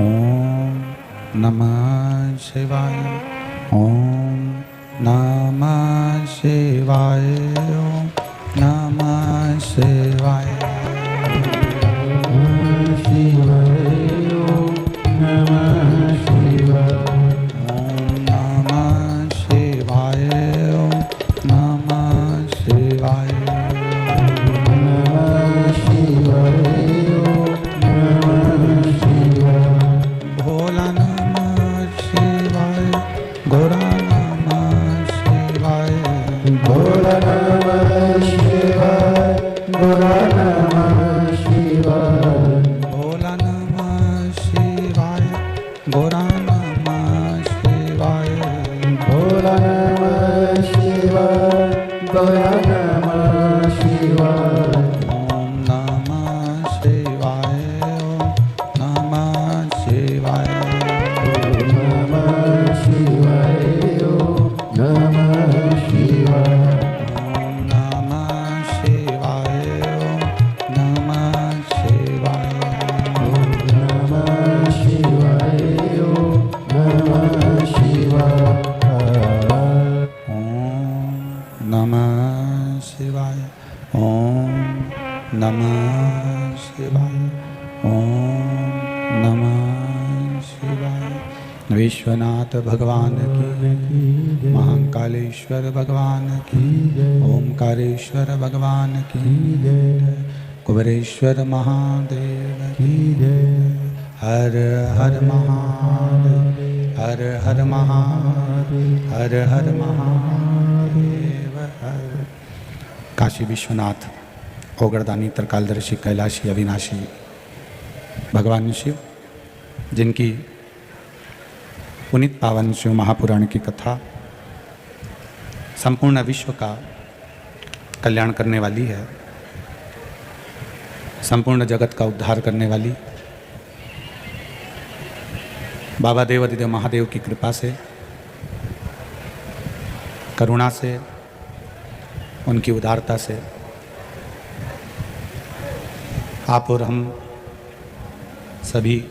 ओम नमः शिवाय। ओम नमः शिवाय। ओम नमः शिवाय। विश्वनाथ भगवान की, महाकालेश्वर भगवान की, ओमकारेश्वर भगवान की, कुबेरेश्वर महादेव की। हर हर महादेव, हर हर महादेव, हर हर महादेव। काशी विश्वनाथ, ओगरदानी, त्रिकालदर्शी, कैलाशी, अविनाशी भगवान शिव, जिनकी पुनीत पावन शिव महापुराण की कथा संपूर्ण विश्व का कल्याण करने वाली है, संपूर्ण जगत का उद्धार करने वाली। बाबा देवादिदेव महादेव की कृपा से, करुणा से, उनकी उदारता से आप और हम सभी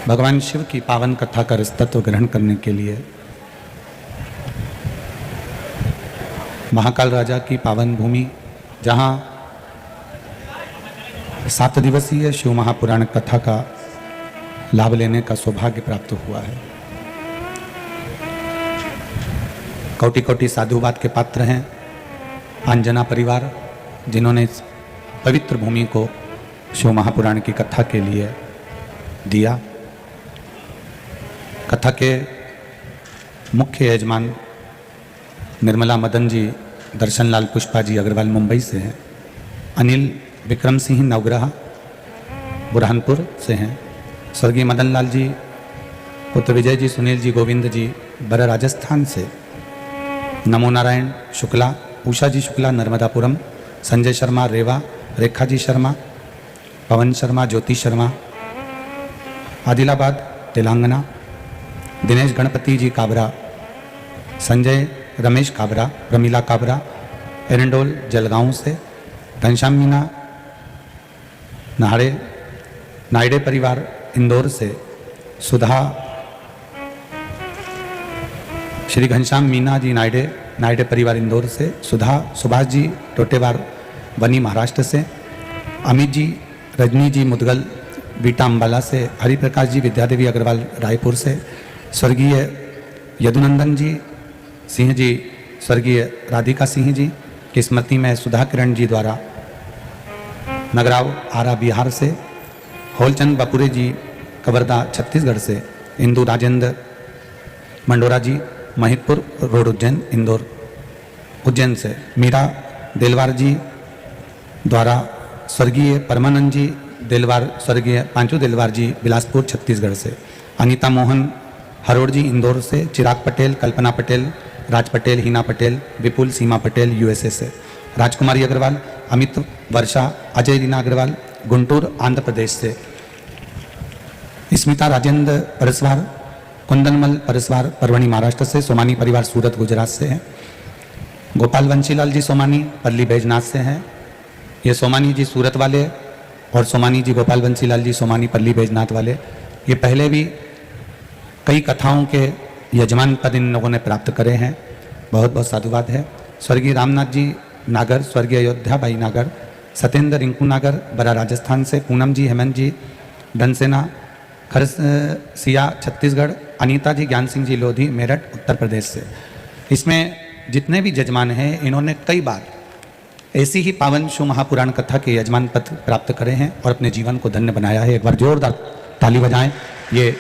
भगवान शिव की पावन कथा का तत्व ग्रहण करने के लिए महाकाल राजा की पावन भूमि, जहाँ 7 दिवसीय शिव महापुराण कथा का लाभ लेने का सौभाग्य प्राप्त हुआ है। कोटि कोटि साधुवाद के पात्र हैं अंजना परिवार, जिन्होंने इस पवित्र भूमि को शिव महापुराण की कथा के लिए दिया। कथा के मुख्य यजमान निर्मला मदन जी, दर्शन लाल पुष्पा जी अग्रवाल मुंबई से हैं। अनिल विक्रम सिंह नवग्रह बुरहानपुर से हैं। स्वर्गीय मदन लाल जी, पुत्र विजय जी, सुनील जी, गोविंद जी बर राजस्थान से। नमो नारायण शुक्ला, उषा जी शुक्ला नर्मदापुरम, संजय शर्मा रेवा, रेखा जी शर्मा, पवन शर्मा, ज्योति शर्मा आदिलाबाद तेलंगाना, दिनेश गणपति जी काबरा, संजय रमेश काबरा, प्रमीला काबरा एरंडोल जलगांव से। घनश्याम मीना नायडे परिवार इंदौर से। सुधा श्री घनश्याम मीना जी नायडे परिवार इंदौर से। सुधा सुभाष जी टोटेवार बनी महाराष्ट्र से। अमित जी, रजनी जी मुदगल बीटा अम्बाला से। हरिप्रकाश जी विद्यादेवी अग्रवाल रायपुर से। स्वर्गीय यदुनंदन जी सिंह जी, स्वर्गीय राधिका सिंह जी की स्मृति में सुधा किरण जी द्वारा नगराव आरा बिहार से। होलचंद बपुरे जी कवर्धा छत्तीसगढ़ से। इंदु राजेंद्र मंडोरा जी महितपुर रोड उज्जैन इंदौर उज्जैन से। मीरा देलवार जी द्वारा स्वर्गीय परमानंद जी देलवार, स्वर्गीय पांचू देलवार जी बिलासपुर छत्तीसगढ़ से। अनीता मोहन हरोड़ जी इंदौर से। चिराग पटेल, कल्पना पटेल, राज पटेल, हिना पटेल, विपुल सीमा पटेल यूएसए से। राजकुमारी अग्रवाल, अमित वर्षा, अजय रीना अग्रवाल गुंटूर आंध्र प्रदेश से। स्मिता राजेंद्र परसवार, कुंदनमल परसवार परवणी महाराष्ट्र से। सोमानी परिवार सूरत गुजरात से है। गोपाल वंशीलाल जी सोमानी पल्ली बैजनाथ से हैं। ये सोमानी जी सूरत वाले और सोमानी जी गोपाल बंसीलाल जी सोमानी पल्ली बैजनाथ वाले, ये पहले भी कई कथाओं के यजमान पद इन लोगों ने प्राप्त करे हैं। बहुत बहुत साधुवाद है। स्वर्गीय रामनाथ जी नागर, स्वर्गीय अयोध्या भाई नागर, सत्येंद्र रिंकू नागर बड़ा राजस्थान से, पूनम जी हेमंत जी धनसेना खरसिया छत्तीसगढ़, अनीता जी ज्ञान सिंह जी लोधी मेरठ उत्तर प्रदेश से। इसमें जितने भी यजमान हैं इन्होंने कई बार ऐसी ही पावन शिव महापुराण कथा के यजमान पद प्राप्त करे हैं और अपने जीवन को धन्य बनाया है। एक बार जोरदार ताली बजाएं। ये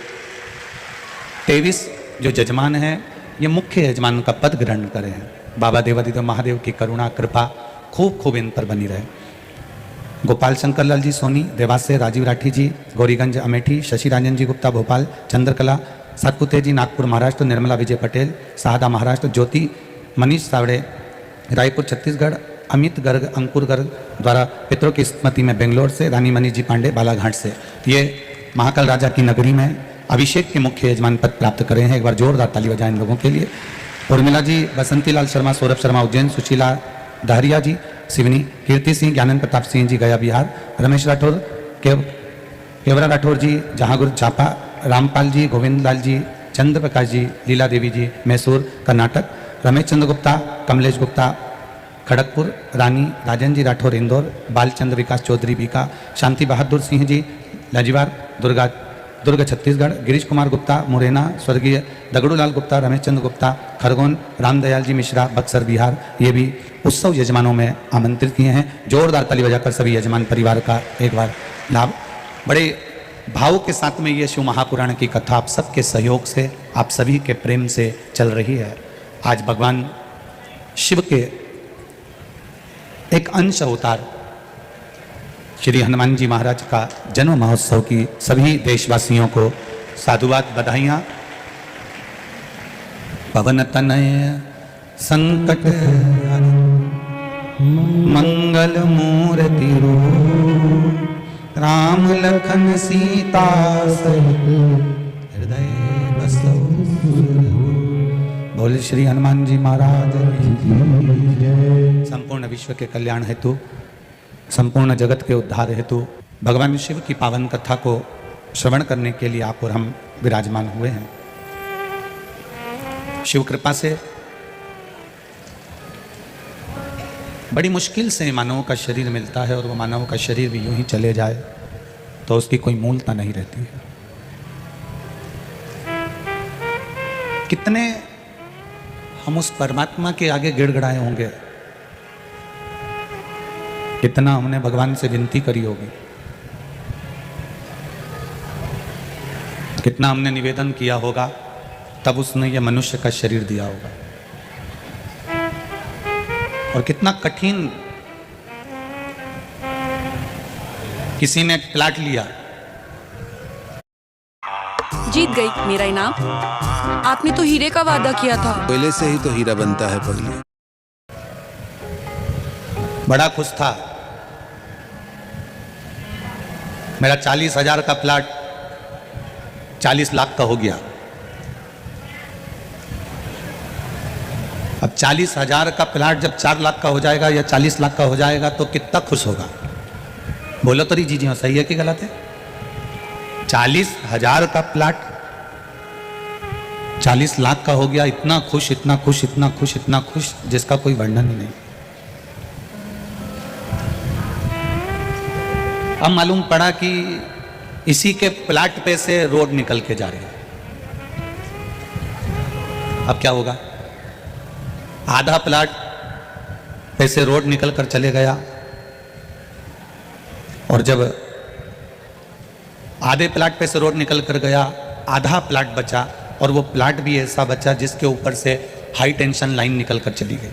23 जो यजमान हैं ये मुख्य यजमान का पद ग्रहण करे हैं। बाबा देवादिदेव महादेव की करुणा कृपा खूब खूब इन पर बनी रहे। गोपाल शंकर लाल जी सोनी देवास से, राजीव राठी जी गौरीगंज अमेठी, शशि रंजन जी गुप्ता भोपाल, चंद्रकला सातपुते जी नागपुर महाराष्ट्र, निर्मला विजय पटेल साहदा महाराष्ट्र, ज्योति मनीष सावड़े रायपुर छत्तीसगढ़, अमित गर्ग अंकुर गर्ग द्वारा पितरों की स्मृति में बेंगलोर से, रानी मनीष जी पांडे बालाघाट से। ये महाकाल राजा की नगरी में अभिषेक के मुख्य यजमान पद प्राप्त करे हैं। एक बार जोरदार ताली बजाएं इन लोगों के लिए। उर्मिला जी, बसंती लाल शर्मा, सौरभ शर्मा उज्जैन, सुशीला दहरिया जी सिवनी, कीर्ति सिंह ज्ञानंद प्रताप सिंह जी गया बिहार, रमेश राठौर केवरा राठौर जी जहांगीर चापा, रामपाल जी, गोविंद लाल जी, चंद्र प्रकाश जी, लीला देवी जी मैसूर कर्नाटक, रमेश चंद्र गुप्ता, कमलेश गुप्ता खड़गपुर, रानी राजन जी राठौर इंदौर, बालचंद्र विकास चौधरी बीका, शांति बहादुर सिंह जी लजीवार दुर्ग छत्तीसगढ़, गिरीश कुमार गुप्ता मुरैना, स्वर्गीय दगड़ूलाल गुप्ता, रमेश चंद्र गुप्ता खरगोन, रामदयाल जी मिश्रा बक्सर बिहार, ये भी उत्सव यजमानों में आमंत्रित किए हैं। जोरदार ताली बजाकर सभी यजमान परिवार का एक बार लाभ। बड़े भाव के साथ में ये शिव महापुराण की कथा आप सबके सहयोग से, आप सभी के प्रेम से चल रही है। आज भगवान शिव के एक अंश अवतार श्री हनुमान जी महाराज का जन्म महोत्सव की सभी देशवासियों को साधुवाद बधाइयाँ। पवन तनय संकट मंगल मूर्ति रूप, राम लखन सीता सहित हृदय बसो। बोल श्री हनुमान जी महाराज की जय। संपूर्ण विश्व के कल्याण हेतु, संपूर्ण जगत के उद्धार हेतु भगवान शिव की पावन कथा को श्रवण करने के लिए आप और हम विराजमान हुए हैं। शिव कृपा से बड़ी मुश्किल से मानव का शरीर मिलता है और वो मानव का शरीर भी यूं ही चले जाए तो उसकी कोई मूलता नहीं रहती है। कितने हम उस परमात्मा के आगे गिड़गिड़ाए होंगे, कितना हमने भगवान से विनती करी होगी, कितना हमने निवेदन किया होगा, तब उसने ये मनुष्य का शरीर दिया होगा। और कितना कठिन किसी ने प्लाट लिया, जीत गई मेरा इनाम। आपने तो हीरे का वादा किया था। पहले से ही तो हीरा बनता है पगली। बड़ा खुश था, मेरा 40,000 का प्लाट 40 लाख का हो गया। अब 40,000 का प्लाट जब 4 लाख का हो जाएगा या 40 लाख का हो जाएगा तो कितना खुश होगा? बोलो तो जी हाँ, सही है कि गलत है? 40,000 का प्लाट 40 लाख का हो गया। इतना खुश, इतना खुश, इतना खुश, इतना खुश जिसका कोई वर्णन ही नहीं। अब मालूम पड़ा कि इसी के प्लाट पे से रोड निकल के जा रही है। अब क्या होगा? आधा प्लाट पे से रोड निकल कर चले गया और जब आधे प्लाट पे से रोड निकल कर गया, आधा प्लाट बचा और वो प्लाट भी ऐसा बचा जिसके ऊपर से हाई टेंशन लाइन निकल कर चली गई।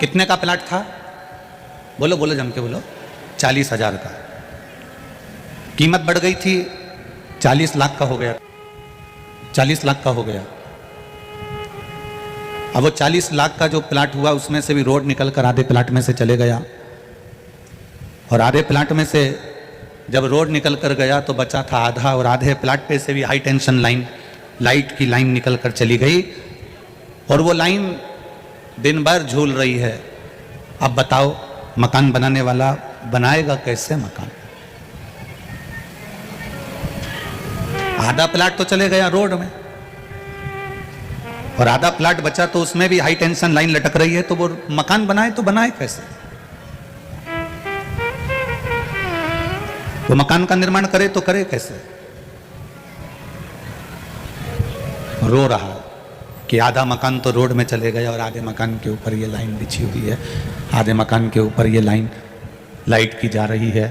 कितने का प्लाट था? बोलो बोलो, जम के बोलो। 40,000 का। कीमत बढ़ गई थी, 40 लाख का हो गया। 40 लाख का हो गया। अब वो 40 लाख का जो प्लाट हुआ उसमें से भी रोड निकल कर आधे प्लाट में से चले गया और आधे प्लाट में से जब रोड निकल कर गया तो बचा था आधा और आधे प्लाट पे से भी हाई टेंशन लाइन, लाइट की लाइन निकल कर चली गई और वो लाइन दिन भर झूल रही है अब बताओ मकान बनाने वाला बनाएगा कैसे मकान? आधा प्लाट तो चले गया रोड में और आधा प्लाट बचा तो उसमें भी हाई टेंशन लाइन लटक रही है, तो वो मकान बनाए तो बनाए कैसे? वो मकान का निर्माण करे तो करे कैसे? रो रहा है कि आधा मकान तो रोड में चले गया और आधे मकान के ऊपर ये लाइन बिछी हुई है, आधे मकान के ऊपर ये लाइन लाइट की जा रही है,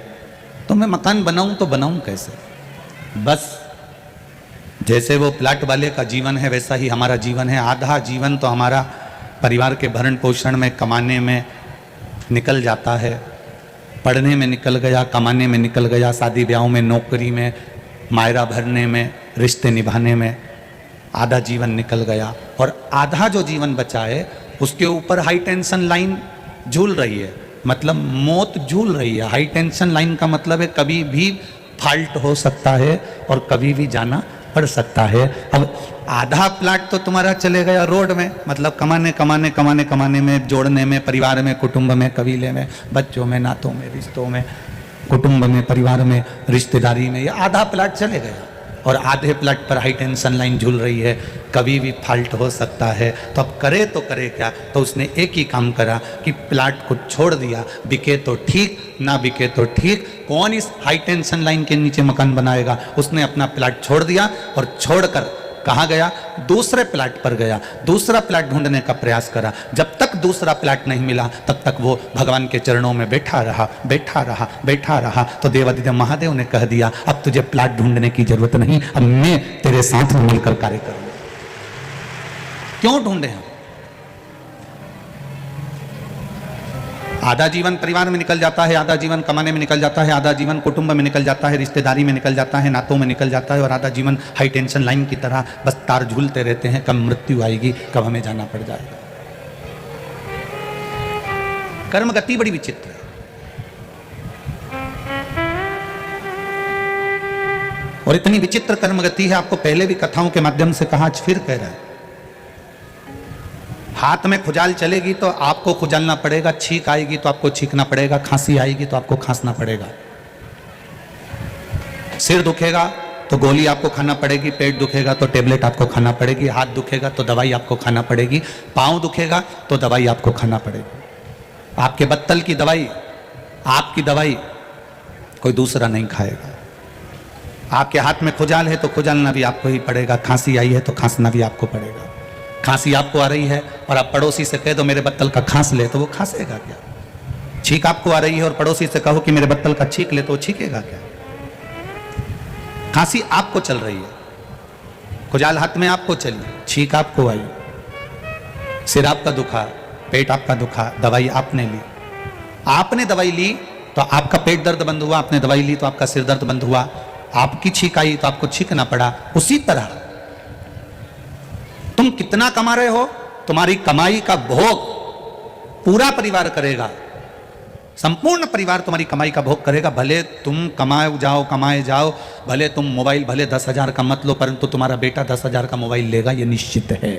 तो मैं मकान बनाऊं तो बनाऊं कैसे? बस जैसे वो प्लाट वाले का जीवन है वैसा ही हमारा जीवन है। आधा जीवन तो हमारा परिवार के भरण पोषण में, कमाने में निकल जाता है, पढ़ने में निकल गया, कमाने में निकल गया, शादी ब्याहों में, नौकरी में, मायरा भरने में, रिश्ते निभाने में आधा जीवन निकल गया। और आधा जो जीवन बचा है उसके ऊपर हाई टेंशन लाइन झूल रही है, मतलब मौत झूल रही है। हाई टेंशन लाइन का मतलब है कभी भी फॉल्ट हो सकता है और कभी भी जाना पड़ सकता है। अब आधा प्लाट तो तुम्हारा चले गया रोड में, मतलब कमाने कमाने कमाने कमाने में, जोड़ने में, परिवार में, कुटुंब में, कबीले में, बच्चों में, नातों में, रिश्तों में, कुटुंब में, परिवार में, रिश्तेदारी में, ये आधा प्लाट चले गया। और आधे प्लाट पर हाई टेंशन लाइन झूल रही है, कभी भी फॉल्ट हो सकता है। तो अब करे तो करे क्या? तो उसने एक ही काम करा कि प्लाट को छोड़ दिया, बिके तो ठीक, ना बिके तो ठीक, कौन इस हाई टेंशन लाइन के नीचे मकान बनाएगा? उसने अपना प्लाट छोड़ दिया और छोड़कर कहाँ गया? दूसरे प्लाट पर गया, दूसरा प्लाट ढूंढने का प्रयास करा। जब तक दूसरा प्लाट नहीं मिला तब तक वो भगवान के चरणों में बैठा रहा, बैठा रहा, बैठा रहा। तो देवादिदेव महादेव ने कह दिया अब तुझे प्लाट ढूंढने की जरूरत नहीं, अब मैं तेरे साथ में मिलकर कार्य करूंगा। क्यों ढूंढे हम? आधा जीवन परिवार में निकल जाता है, आधा जीवन कमाने में निकल जाता है, आधा जीवन कुटुंब में निकल जाता है, रिश्तेदारी में निकल जाता है, नातों में निकल जाता है, और आधा जीवन हाई टेंशन लाइन की तरह बस तार झूलते रहते हैं। कब मृत्यु आएगी, कब हमें जाना पड़ जाएगा। कर्म गति बड़ी विचित्र है। और इतनी विचित्र कर्म गति है, आपको पहले भी कथाओं के माध्यम से कहा, आज फिर कह रहा है। हाथ में खुजाल चलेगी तो आपको खुजालना पड़ेगा, छींक आएगी तो आपको छींकना पड़ेगा, खांसी आएगी तो आपको खांसना पड़ेगा, सिर दुखेगा तो गोली आपको खाना पड़ेगी, पेट दुखेगा तो टेबलेट आपको खाना पड़ेगी, हाथ दुखेगा तो दवाई आपको खाना पड़ेगी, पाँव दुखेगा तो दवाई आपको खाना पड़ेगी। आपके बत्तल की दवाई, आपकी दवाई कोई दूसरा नहीं खाएगा। आपके हाथ में खुजाल है तो खुजालना भी आपको ही पड़ेगा, खांसी आई है तो खांसना भी आपको पड़ेगा। खांसी आपको आ रही है और आप पड़ोसी से कह दो मेरे बत्तल का खांस ले, तो वो खांसेगा क्या? छींक आपको आ रही है और पड़ोसी से कहो कि मेरे बत्तल का छींक ले, तो वो छींकेगा क्या? खांसी आपको चल रही है, खुजाल हाथ में आपको चली, छींक आपको आई, सिर आपका दुखा, पेट आपका दुखा, दवाई आपने ली। आपने दवाई ली तो आपका पेट दर्द बंद हुआ, आपने दवाई ली तो आपका सिर दर्द बंद हुआ, आपकी छींक आई तो आपको छींकना पड़ा। उसी तरह तुम कितना कमा रहे हो, तुम्हारी कमाई का भोग पूरा परिवार करेगा, संपूर्ण परिवार तुम्हारी कमाई का भोग करेगा। भले तुम कमाए जाओ, भले तुम मोबाइल भले 10,000 का मत लो, परंतु तुम्हारा बेटा 10,000 का मोबाइल लेगा, ये निश्चित है।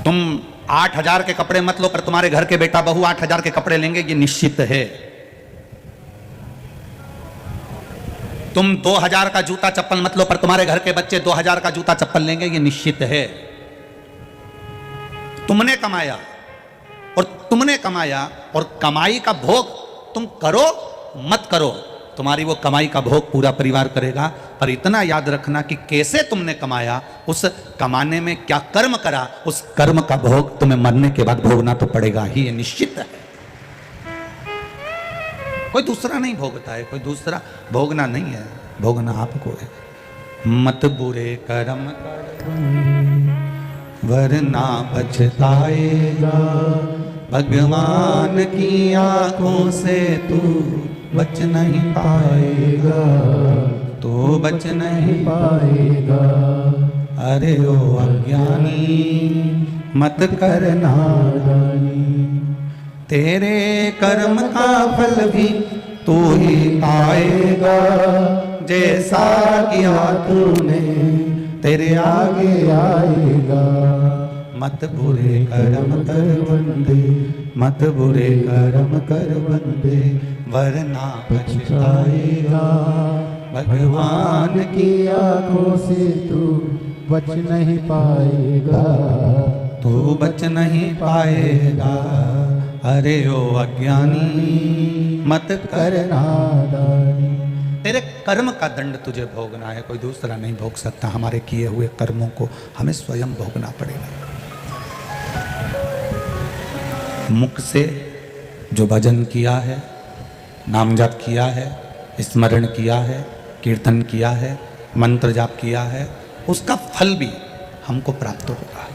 तुम 8,000 के कपड़े मत लो, पर तुम्हारे घर के बेटा बहू 8,000 के कपड़े लेंगे, ये निश्चित है। तुम 2,000 का जूता चप्पल मत लो, पर तुम्हारे घर के बच्चे 2,000 का जूता चप्पल लेंगे, ये निश्चित है। तुमने कमाया और कमाई का भोग तुम करो मत करो, तुम्हारी वो कमाई का भोग पूरा परिवार करेगा। पर इतना याद रखना कि कैसे तुमने कमाया, उस कमाने में क्या कर्म करा, उस कर्म का भोग तुम्हें मरने के बाद भोगना तो पड़ेगा ही, ये निश्चित है। कोई दूसरा नहीं भोगता है, कोई दूसरा भोगना नहीं है, भोगना आपको है। मत बुरे कर्म कर वरना पछताएगा, भगवान की आंखों से तू बच नहीं पाएगा, तो बच नहीं पाएगा। अरे ओ अज्ञानी मत कर नादानी, तेरे कर्म का फल भी तू ही पाएगा, जैसा किया तूने तेरे आगे आएगा। मत बुरे कर्म कर बंदे, मत बुरे कर्म कर बंदे, वरना पछताएगा भगवान की आंखों से तू बच नहीं पाएगा, तू बच नहीं पाएगा। अरे ओ अज्ञानी मत कर नादानी। तेरे कर्म का दंड तुझे भोगना है, कोई दूसरा नहीं भोग सकता। हमारे किए हुए कर्मों को हमें स्वयं भोगना पड़ेगा। मुख से जो भजन किया है, नाम जाप किया है, स्मरण किया है, कीर्तन किया है, मंत्र जाप किया है, उसका फल भी हमको प्राप्त होगा।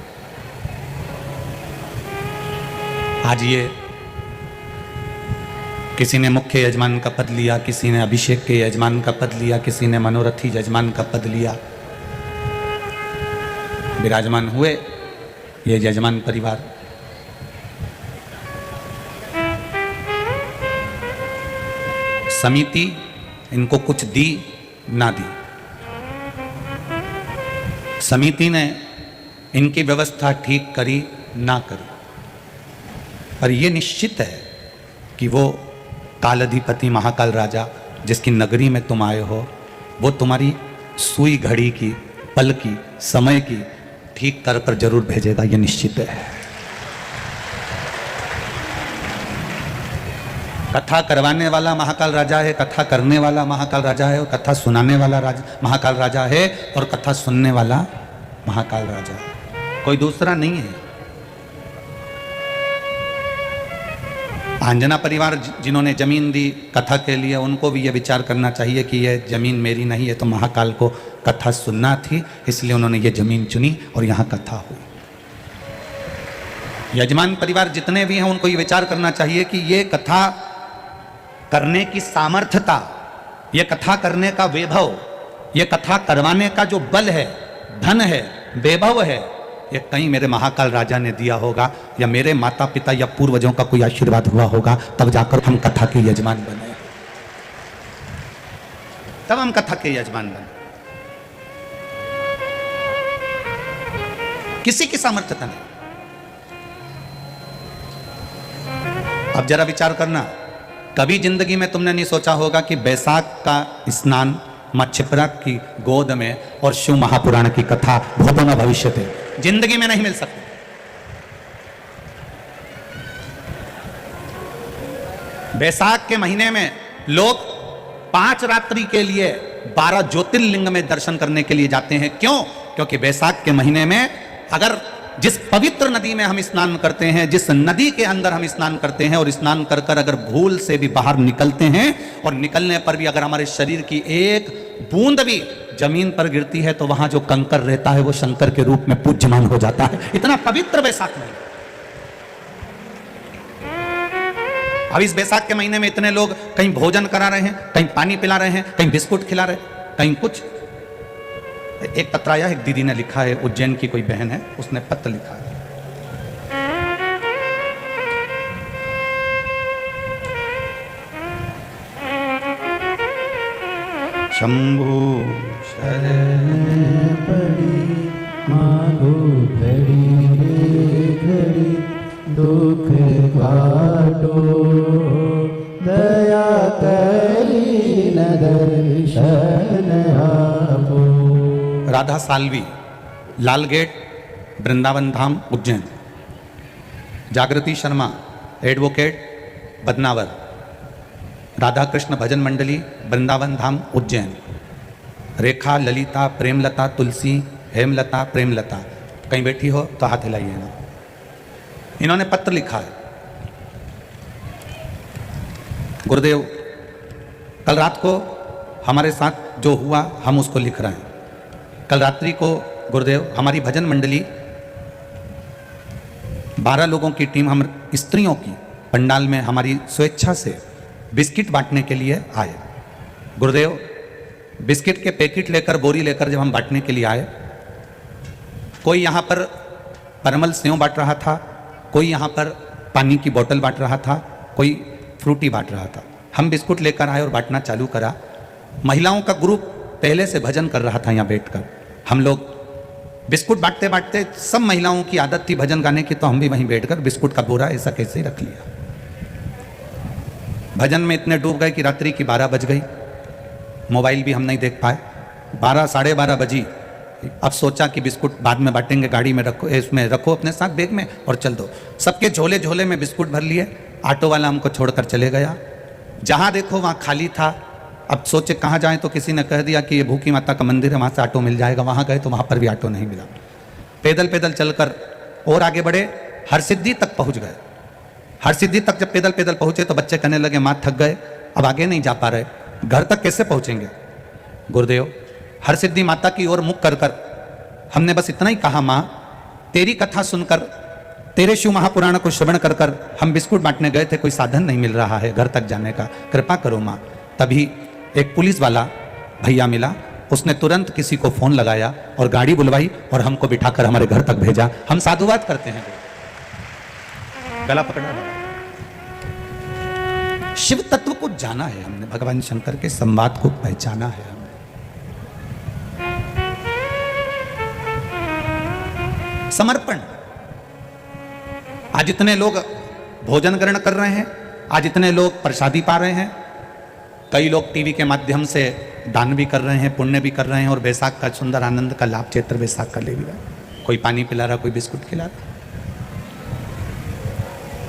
आज ये किसी ने मुख्य यजमान का पद लिया, किसी ने अभिषेक के यजमान का पद लिया, किसी ने मनोरथी यजमान का पद लिया, विराजमान हुए ये यजमान परिवार। समिति इनको कुछ दी ना दी, समिति ने इनकी व्यवस्था ठीक करी ना करी, पर यह निश्चित है कि वो कालाधिपति महाकाल राजा जिसकी नगरी में तुम आए हो, वो तुम्हारी सुई घड़ी की, पल की, समय की ठीक कर पर जरूर भेजेगा, ये निश्चित है। कथा करवाने वाला महाकाल राजा है, कथा करने वाला महाकाल राजा है, और कथा सुनाने वाला महाकाल राजा है, और कथा सुनने वाला महाकाल राजा है, कोई दूसरा नहीं है। आंजना परिवार जिन्होंने जमीन दी कथा के लिए, उनको भी ये विचार करना चाहिए कि यह जमीन मेरी नहीं है, तो महाकाल को कथा सुनना थी, इसलिए उन्होंने ये जमीन चुनी और यहाँ कथा हुई। यजमान परिवार जितने भी हैं उनको ये विचार करना चाहिए कि ये कथा करने की सामर्थ्यता, ये कथा करने का वैभव, ये कथा करवाने का जो बल है, धन है, वैभव है, ये कहीं मेरे महाकाल राजा ने दिया होगा, या मेरे माता पिता या पूर्वजों का कोई आशीर्वाद हुआ होगा, तब जाकर हम कथा के यजमान बने, तब हम कथा के यजमान बने। किसी की सामर्थ्यता नहीं। अब जरा विचार करना, कभी जिंदगी में तुमने नहीं सोचा होगा कि बैसाख का स्नान मां क्षिप्रा की गोद में और शिव महापुराण की कथा भूतो न भविष्यते जिंदगी में नहीं मिल सकती। बैसाख के महीने में लोग 5 रात्रि के लिए 12 ज्योतिर्लिंग में दर्शन करने के लिए जाते हैं। क्यों? क्योंकि बैसाख के महीने में अगर जिस पवित्र नदी में हम स्नान करते हैं, जिस नदी के अंदर हम स्नान करते हैं, और स्नान कर कर अगर भूल से भी बाहर निकलते हैं, और निकलने पर भी अगर हमारे शरीर की एक बूंद भी जमीन पर गिरती है, तो वहां जो कंकर रहता है वो शंकर के रूप में पूज्यमान हो जाता है। इतना पवित्र बैसाख महीना। अब इस बैसाख के महीने में इतने लोग कहीं भोजन करा रहे हैं, कहीं पानी पिला रहे हैं, कहीं बिस्कुट खिला रहे हैं, कहीं कुछ। एक पत्र आया, एक दीदी ने लिखा है, उज्जैन की कोई बहन है, उसने पत्र लिखा है। शंभु शरण पड़ी मांगो घड़ी घड़ी, दुख काटो दया करी न दर्शन आपो। राधा सालवी, लाल गेट, वृंदावन धाम, उज्जैन। जागृति शर्मा, एडवोकेट, बदनावर। राधा कृष्ण भजन मंडली, वृंदावन धाम, उज्जैन। रेखा, ललिता, प्रेमलता, तुलसी, हेमलता, प्रेमलता, कहीं बैठी हो तो हाथ हिलाइए ना। इन्होंने पत्र लिखा है। गुरुदेव, कल रात को हमारे साथ जो हुआ हम उसको लिख रहे हैं। कल रात्रि को गुरुदेव हमारी भजन मंडली 12 लोगों की टीम, हम स्त्रियों की पंडाल में हमारी स्वेच्छा से बिस्किट बांटने के लिए आए। गुरुदेव, बिस्किट के पैकेट लेकर, बोरी लेकर जब हम बांटने के लिए आए, कोई यहाँ पर परमल सेव बांट रहा था, कोई यहाँ पर पानी की बोतल बांट रहा था, कोई फ्रूटी बांट रहा था। हम बिस्कुट लेकर आए और बांटना चालू करा। महिलाओं का ग्रुप पहले से भजन कर रहा था यहाँ बैठकर। हम लोग बिस्कुट बांटते बांटते सब महिलाओं की आदत थी भजन गाने की, तो हम भी वहीं बैठकर बिस्कुट का बोरा ऐसा कैसे ही रख लिया। भजन में इतने डूब गए कि रात्रि की 12 बज गई। मोबाइल भी हम नहीं देख पाए। 12 साढ़े 12 बजी। अब सोचा कि बिस्कुट बाद में बांटेंगे, गाड़ी में रखो, इसमें रखो अपने साथ बैग में और चल दो। सबके झोले झोले में बिस्कुट भर लिए। ऑटो वाला हमको छोड़कर चले गया। जहाँ देखो वहाँ खाली था। अब सोचे कहाँ जाएं, तो किसी ने कह दिया कि ये भूखी माता का मंदिर है, वहाँ से ऑटो मिल जाएगा। वहाँ गए तो वहाँ पर भी ऑटो नहीं मिला। पैदल पैदल चलकर और आगे बढ़े, हरसिद्धि तक पहुँच गए। हरसिद्धि तक जब पैदल पैदल पहुँचे तो बच्चे कहने लगे माँ थक गए, अब आगे नहीं जा पा रहे, घर तक कैसे पहुँचेंगे। गुरुदेव हरसिद्धि माता की ओर मुख कर कर हमने बस इतना ही कहा, माँ तेरी कथा सुनकर, तेरे शिव महापुराण को श्रवण कर कर हम बिस्कुट बांटने गए थे, कोई साधन नहीं मिल रहा है घर तक जाने का, कृपा करो माँ। तभी एक पुलिस वाला भैया मिला। उसने तुरंत किसी को फोन लगाया और गाड़ी बुलवाई और हमको बिठाकर हमारे घर तक भेजा। हम साधुवाद करते हैं। गला पकड़ा। शिव तत्व को जाना है हमने, भगवान शंकर के संवाद को पहचाना है हमने। समर्पण। आज इतने लोग भोजन ग्रहण कर रहे हैं, आज इतने लोग प्रसादी पा रहे हैं, कई लोग टीवी के माध्यम से दान भी कर रहे हैं, पुण्य भी कर रहे हैं और बैसाख का सुंदर आनंद का लाभ चैत्र बैसाख का ले भी रहा है। कोई पानी पिला रहा, कोई बिस्कुट खिला रहा।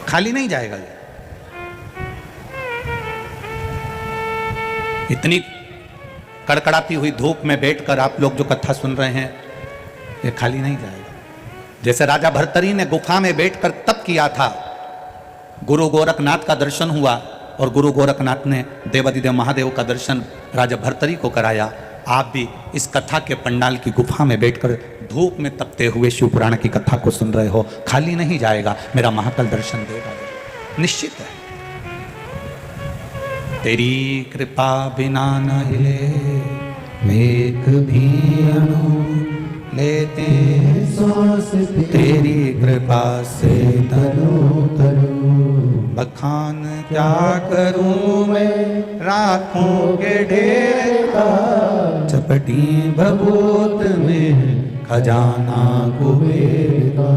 खाली नहीं जाएगा ये। इतनी कड़कड़ाती हुई धूप में बैठकर आप लोग जो कथा सुन रहे हैं, ये खाली नहीं जाएगा। जैसे राजा भर्तरी ने गुफा में बैठकर तप किया था, गुरु गोरखनाथ का दर्शन हुआ और गुरु गोरखनाथ ने देवादिदेव महादेव का दर्शन राजा भर्तरी को कराया। आप भी इस कथा के पंडाल की गुफा में बैठकर धूप में तपते हुए शिव पुराण की कथा को सुन रहे हो, खाली नहीं जाएगा, मेरा महाकाल दर्शन देगा, निश्चित है। तेरी कृपा बिना न हिले मेघ भी अणु लेते सांस तेरी कृपा से तनु तनु। बखान क्या करूं मैं राखों के ढेर का, चपटी भभूत में खजाना कुबेर का।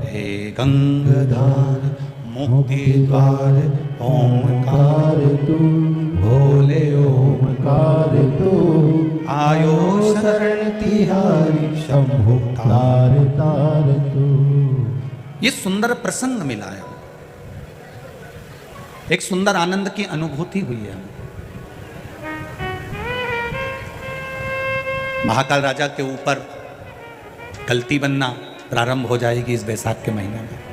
हे गंगाधार मुक्ति द्वार ओमकार तू भोले ओमकार तू। आयो शरण तिहारी शंभु तार तार तू। ये सुंदर प्रसंग मिला है, एक सुंदर आनंद की अनुभूति हुई है। महाकाल राजा के ऊपर गलती बनना प्रारंभ हो जाएगी इस बैसाख के महीने में।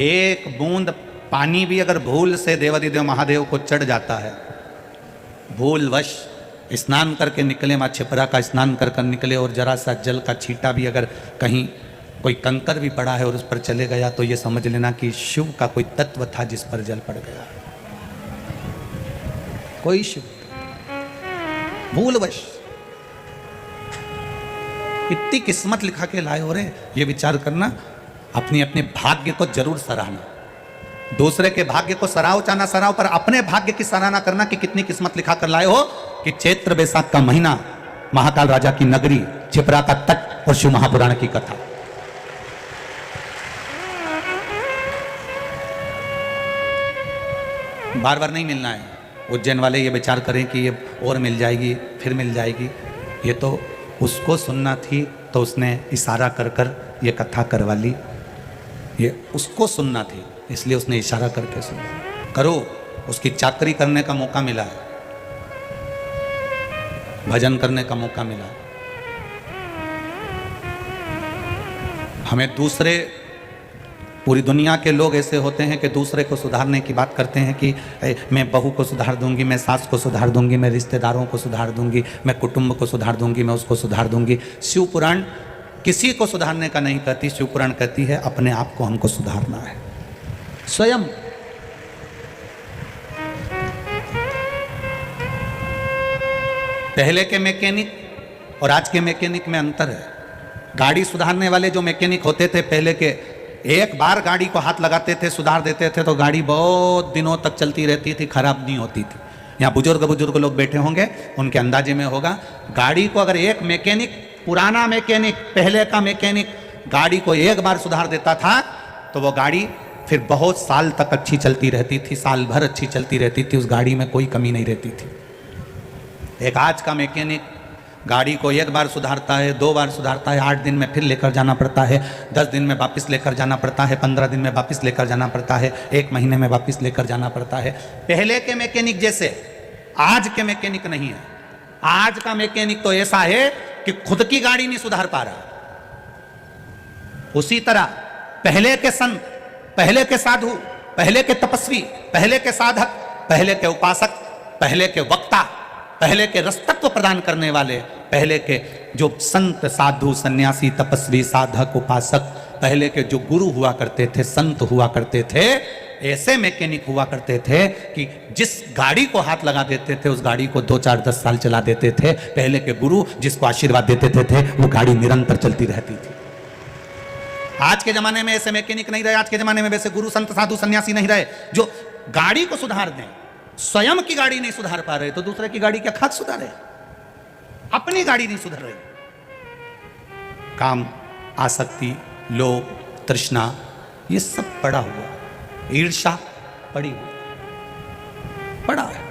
एक बूंद पानी भी अगर भूल से देवादिदेव महादेव को चढ़ जाता है, भूलवश स्नान करके निकले, माँ छिपरा का स्नान कर कर निकले और जरा सा जल का छींटा भी अगर कहीं कोई कंकर भी पड़ा है और उस पर चले गया, तो ये समझ लेना कि शिव का कोई तत्व था जिस पर जल पड़ गया। कोई शिव भूलवश। इतनी किस्मत लिखा के लाए हो रहे, ये विचार करना, अपनी अपने भाग्य को जरूर सराहना। दूसरे के भाग्य को सराहो चाहे ना सराहो, पर अपने भाग्य की सराहना करना कि कितनी किस्मत लिखा कर लाए हो कि चैत्र बैसाख का महीना, महाकाल राजा की नगरी, छिपरा का तट और शिव महापुराण की कथा। बार बार नहीं मिलना है। उज्जैन वाले ये विचार करें कि ये और मिल जाएगी, फिर मिल जाएगी, ये तो उसको सुनना थी तो उसने इशारा कर कर ये कथा करवा ली। ये उसको सुनना थी इसलिए उसने इशारा करके सुना। करो, उसकी चाकरी करने का मौका मिला है, भजन करने का मौका मिला। हमें दूसरे, पूरी दुनिया के लोग ऐसे होते हैं कि दूसरे को सुधारने की बात करते हैं कि मैं बहू को सुधार दूंगी, मैं सास को सुधार दूंगी, मैं रिश्तेदारों को सुधार दूंगी, मैं कुटुंब को सुधार दूंगी, मैं उसको सुधार दूंगी। शिव पुराण किसी को सुधारने का नहीं कहती, शिव पुराण कहती है अपने आप को हमको सुधारना है स्वयं। पहले के मैकेनिक और आज के मैकेनिक में अंतर है। गाड़ी सुधारने वाले जो मैकेनिक होते थे पहले के, एक बार गाड़ी को हाथ लगाते थे, सुधार देते थे तो गाड़ी बहुत दिनों तक चलती रहती थी, खराब नहीं होती थी। यहाँ बुजुर्ग बुजुर्ग लोग बैठे होंगे, उनके अंदाजे में होगा, गाड़ी को अगर एक मैकेनिक, पुराना मैकेनिक, पहले का मैकेनिक गाड़ी को एक बार सुधार देता था तो वो गाड़ी फिर बहुत साल तक अच्छी चलती रहती थी, साल भर अच्छी चलती रहती थी, उस गाड़ी में कोई कमी नहीं रहती थी। एक आज का मैकेनिक गाड़ी को एक बार सुधारता है, 2 बार सुधारता है, 8 दिन में फिर लेकर जाना पड़ता है, 10 दिन में वापस लेकर जाना पड़ता है, 15 दिन में वापस लेकर जाना पड़ता है, 1 महीने में वापस लेकर जाना पड़ता है। पहले के मैकेनिक जैसे आज के मैकेनिक नहीं है। आज का मैकेनिक तो ऐसा है कि खुद की गाड़ी नहीं सुधार पा रहा। उसी तरह पहले के संत, पहले के साधु, पहले के तपस्वी, पहले के साधक, पहले के उपासक, पहले के वक्ता, पहले के रसतत्व प्रदान करने वाले, पहले के जो संत, साधु, सन्यासी, तपस्वी, साधक, उपासक, पहले के जो गुरु हुआ करते थे, संत हुआ करते थे, ऐसे मैकेनिक हुआ करते थे कि जिस गाड़ी को हाथ लगा देते थे उस गाड़ी को 2, 4, 10 साल चला देते थे। पहले के गुरु जिसको आशीर्वाद देते थे वो गाड़ी निरंतर चलती रहती थी। आज के जमाने में ऐसे मैकेनिक नहीं रहे, आज के जमाने में वैसे गुरु, संत, साधु, सन्यासी नहीं रहे जो गाड़ी को सुधार दें। स्वयं की गाड़ी नहीं सुधार पा रहे तो दूसरे की गाड़ी क्या खाक सुधारे? अपनी गाड़ी नहीं सुधर रही। काम, आसक्ति, लोभ, तृष्णा, ये सब पड़ा हुआ, ईर्ष्या पड़ी हुई, पड़ा है।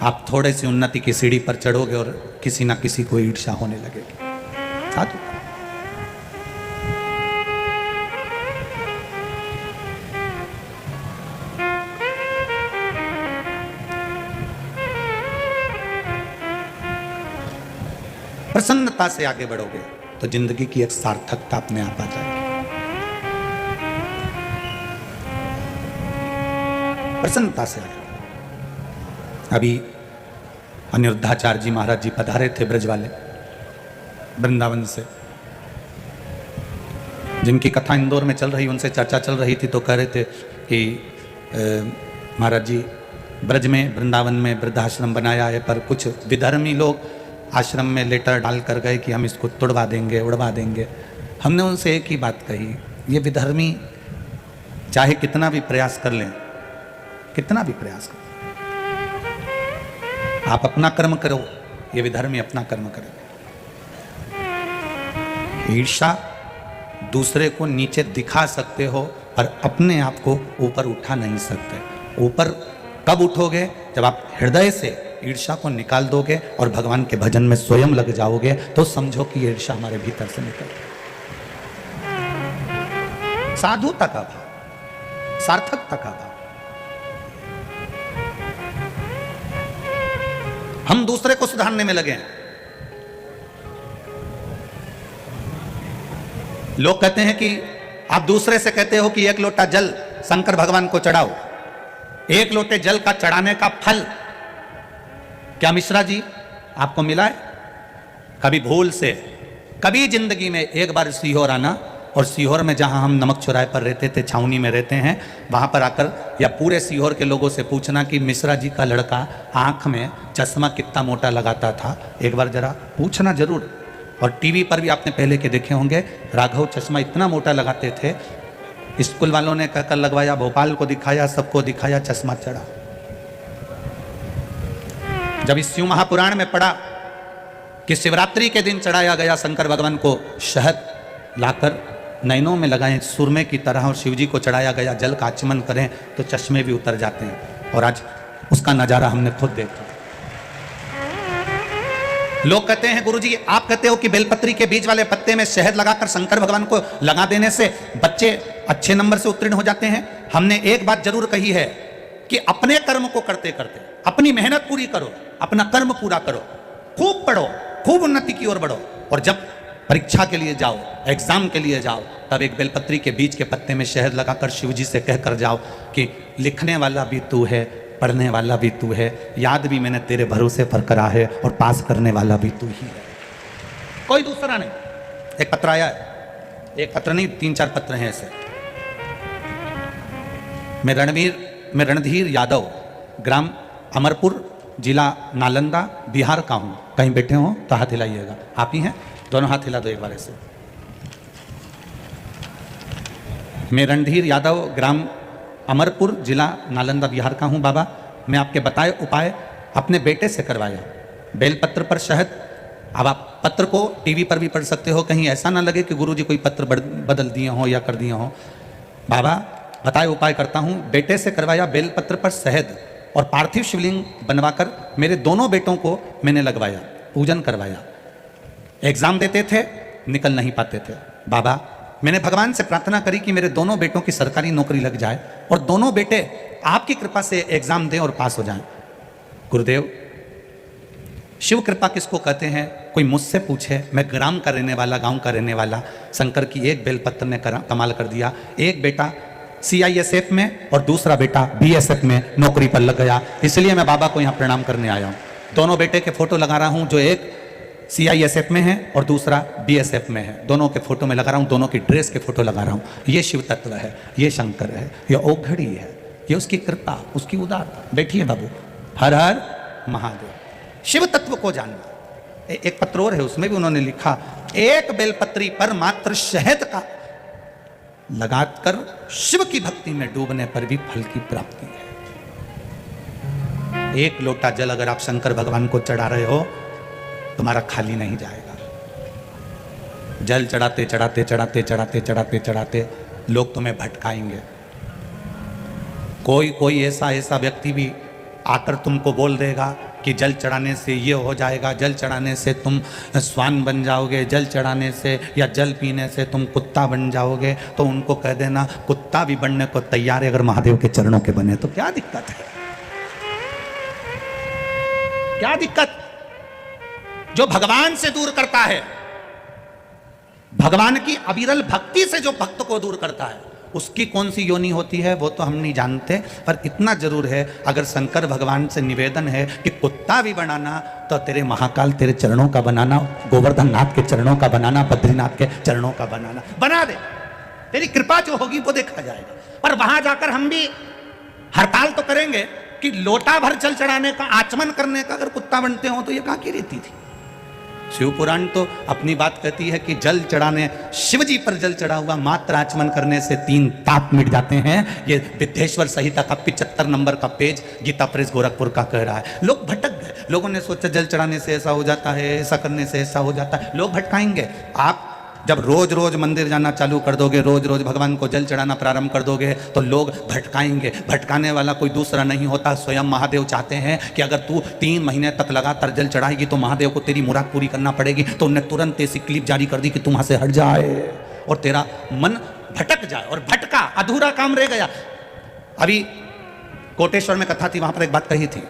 आप थोड़े सी उन्नति की सीढ़ी पर चढ़ोगे और किसी ना किसी को ईर्ष्या होने लगेगी। साधु प्रसन्नता से आगे बढ़ोगे तो जिंदगी की एक सार्थकता अपने आप आ जाएगी। प्रसन्नता से आगे। अभी अनिरुद्धाचार्य जी महाराज जी पधारे थे ब्रज वाले, वृंदावन से, जिनकी कथा इंदौर में चल रही, उनसे चर्चा चल रही थी तो कह रहे थे कि महाराज जी ब्रज में, वृंदावन में वृद्धाश्रम बनाया है, पर कुछ विधर्मी लोग आश्रम में लेटर डाल कर गए कि हम इसको तोड़वा देंगे, उड़वा देंगे। हमने उनसे एक ही बात कही, ये विधर्मी चाहे कितना भी प्रयास कर लें, कितना भी प्रयास कर, आप अपना कर्म करो, ये विधर्मी अपना कर्म करेंगे। ईर्ष्या, दूसरे को नीचे दिखा सकते हो पर अपने आप को ऊपर उठा नहीं सकते। ऊपर कब उठोगे? जब आप हृदय से ईर्ष्या को निकाल दोगे और भगवान के भजन में स्वयं लग जाओगे तो समझो कि ईर्ष्या हमारे भीतर से निकल। साधुता का भाव, सार्थकता का भाव। हम दूसरे को सुधारने में लगे हैं। लोग कहते हैं कि आप दूसरे से कहते हो कि 1 लोटा जल शंकर भगवान को चढ़ाओ। 1 लोटे जल का चढ़ाने का फल क्या मिश्रा जी आपको मिला है? कभी भूल से, कभी जिंदगी में एक बार सीहोर आना, और सीहोर में जहां हम नमक चौराहे पर रहते थे, छावनी में रहते हैं, वहां पर आकर या पूरे सीहोर के लोगों से पूछना कि मिश्रा जी का लड़का आंख में चश्मा कितना मोटा लगाता था, एक बार जरा पूछना जरूर। और टीवी पर भी आपने पहले के देखे होंगे, राघव चश्मा इतना मोटा लगाते थे, स्कूल वालों ने कहकर लगवाया, भोपाल को दिखाया, सबको दिखाया, चश्मा चढ़ा। जब इस शिव महापुराण में पढ़ा कि शिवरात्रि के दिन चढ़ाया गया शंकर भगवान को शहद लाकर नैनों में लगाएं सुरमे की तरह, और शिव जी को चढ़ाया गया जल का आचमन करें तो चश्मे भी उतर जाते हैं, और आज उसका नजारा हमने खुद देखा। लोग कहते हैं गुरुजी आप कहते हो कि बेलपत्री के बीज वाले पत्ते में शहद लगाकर शंकर भगवान को लगा देने से बच्चे अच्छे नंबर से उत्तीर्ण हो जाते हैं। हमने एक बात जरूर कही है कि अपने कर्म को करते करते अपनी मेहनत पूरी करो, अपना कर्म पूरा करो, खूब पढ़ो, खूब उन्नति की ओर बढ़ो, और जब परीक्षा के लिए जाओ, एग्जाम के लिए जाओ, तब एक बेलपत्री के बीज के पत्ते में शहद लगाकर शिव जी से कहकर जाओ कि लिखने वाला भी तू है, पढ़ने वाला भी तू है, याद भी मैंने तेरे भरोसे पर करा है, और पास करने वाला भी तू ही है, कोई दूसरा नहीं। एक पत्र आया है, एक पत्र नहीं 3-4 पत्र हैं ऐसे। मैं रणधीर यादव, ग्राम अमरपुर, जिला नालंदा, बिहार का हूँ। कहीं बैठे हो तो हाथ हिलाइएगा। आप ही हैं? दोनों हाथ हिला दो एक बार ऐसे। मैं रणधीर यादव, ग्राम अमरपुर जिला नालंदा बिहार का हूँ बाबा। मैं आपके बताए उपाय अपने बेटे से करवाया। बेलपत्र पर शहद। अब आप पत्र को टीवी पर भी पढ़ सकते हो, कहीं ऐसा ना लगे कि गुरुजी कोई पत्र बदल दिए हो या कर दिए हो। बाबा बताए उपाय करता हूँ। बेटे से करवाया बेलपत्र पर शहद और पार्थिव शिवलिंग बनवाकर मेरे दोनों बेटों को मैंने लगवाया, पूजन करवाया। एग्जाम देते थे, निकल नहीं पाते थे। बाबा मैंने भगवान से प्रार्थना करी कि मेरे दोनों बेटों की सरकारी नौकरी लग जाए और दोनों बेटे आपकी कृपा से एग्जाम दें और पास हो जाएं। गुरुदेव शिव कृपा किसको कहते हैं? कोई मुझसे पूछे, मैं ग्राम का रहने वाला, गांव का रहने वाला, शंकर की एक बेलपत्र ने कमाल कर दिया। एक बेटा CISF में और दूसरा बेटा BSF में नौकरी पर लग गया। इसलिए मैं बाबा को यहाँ प्रणाम करने आया हूँ। दोनों बेटे के फोटो लगा रहा हूँ, जो एक CISF में है और दूसरा BSF में है। दोनों के फोटो में लगा रहा हूँ, दोनों की ड्रेस के फोटो लगा रहा हूँ। ये शिव तत्व है, ये शंकर है, ये ओघड़ी है, ये उसकी कृपा, उसकी उदारता। बैठिए बाबू। हर हर महादेव। शिव तत्व को जानना। एक पत्र और है, उसमें भी उन्होंने लिखा, एक बेलपत्री पर मात्र शहद का लगाकर शिव की भक्ति में डूबने पर भी फल की प्राप्ति है। एक लोटा जल अगर आप शंकर भगवान को चढ़ा रहे हो, तुम्हारा खाली नहीं जाएगा। जल चढ़ाते चढ़ाते चढ़ाते चढ़ाते चढ़ाते चढ़ाते लोग तुम्हें भटकाएंगे। कोई ऐसा व्यक्ति भी आकर तुमको बोल देगा कि जल चढ़ाने से ये हो जाएगा, जल चढ़ाने से तुम स्वान बन जाओगे, जल चढ़ाने से या जल पीने से तुम कुत्ता बन जाओगे, तो उनको कह देना कुत्ता भी बनने को तैयार है अगर महादेव के चरणों के बने तो। क्या दिक्कत है? क्या दिक्कत? जो भगवान से दूर करता है, भगवान की अविरल भक्ति से जो भक्त को दूर करता है, उसकी कौन सी योनि होती है वो तो हम नहीं जानते। पर इतना जरूर है, अगर शंकर भगवान से निवेदन है कि कुत्ता भी बनाना तो तेरे महाकाल तेरे चरणों का बनाना, गोवर्धन नाथ के चरणों का बनाना, बद्रीनाथ के चरणों का बनाना, बना दे। तेरी कृपा जो होगी वो देखा जाएगा। पर वहां जाकर हम भी हड़ताल तो करेंगे कि लोटा भर जल चढ़ाने का, आचमन करने का अगर कुत्ता बनते हो तो ये कहाँ की रीति थी? शिव पुराण तो अपनी बात कहती है कि जल चढ़ाने, शिव जी पर जल चढ़ा हुआ मात्र आचमन करने से 3 ताप मिट जाते हैं। ये विद्येश्वर संहिता का 75 नंबर का पेज गीता प्रेस गोरखपुर का कह रहा है। लोग भटक गए, लोगों ने सोचा जल चढ़ाने से ऐसा हो जाता है, ऐसा करने से ऐसा हो जाता है। लोग भटकाएंगे। आप जब रोज रोज मंदिर जाना चालू कर दोगे, रोज रोज भगवान को जल चढ़ाना प्रारंभ कर दोगे, तो लोग भटकाएंगे। भटकाने वाला कोई दूसरा नहीं होता, स्वयं महादेव चाहते हैं कि अगर तू 3 महीने तक लगातार जल चढ़ाएगी तो महादेव को तेरी मुराद पूरी करना पड़ेगी। तो उन्होंने तुरंत ऐसी क्लिप जारी कर दी कि तू वहां से हट जाए और तेरा मन भटक जाए। और भटका, अधूरा काम रह गया। अभी कोटेश्वर में कथा थी, वहां पर एक बात कही थी,